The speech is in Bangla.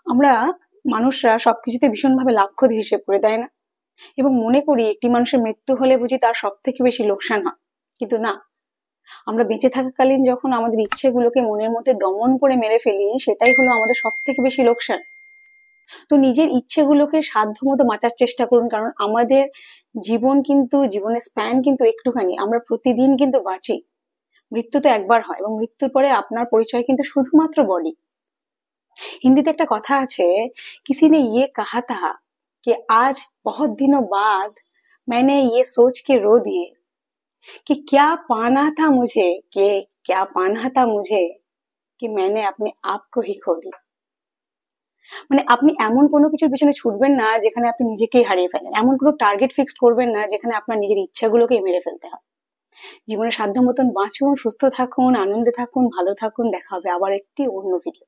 আমরা মানুষরা সবকিছুতে ভীষণভাবে লাভক্ষতি হিসেব করে, তাই না? এবং মনে করি একটি মানুষের মৃত্যু হলে বুঝি তার সব থেকে বেশি লোকসান হয়, কিন্তু না। আমরা বেঁচে থাকাকালীন যখন আমাদের ইচ্ছেগুলোকে মনের মধ্যে দমন করে মেরে ফেলি, সেটাই হলো আমাদের সব থেকে বেশি লোকসান। তো নিজের ইচ্ছেগুলোকে সাধ্যমতো বাঁচার চেষ্টা করুন, কারণ আমাদের জীবনের স্প্যান কিন্তু একটুখানি, আমরা প্রতিদিন কিন্তু বাঁচি। মৃত্যু তো একবার হয়, এবং মৃত্যুর পরে আপনার পরিচয় কিন্তু শুধুমাত্র বডি। हिंदी একটা কথা আছে, किसी ने ये कहा था कि आज बहुत दिनों बाद मैंने ये सोच के रो दिए कि क्या पाना था मुझे कि मैंने अपने आप को ही खो दिया। মানে আপনি এমন কোনো কিছুর পিছনে ছুটবেন না যেখানে আপনি নিজেকেই হারিয়ে ফেলেন, এমন কোনো টার্গেট ফিক্সড করবেন না যেখানে আপনার নিজের ইচ্ছাগুলোকেই মেরে ফেলতে হয়। জীবনে সাধ্য মতন বাঁচুন, সুস্থ থাকুন, আনন্দে থাকুন, ভালো থাকুন। দেখা হবে আবার একটি অন্য ভিডিও।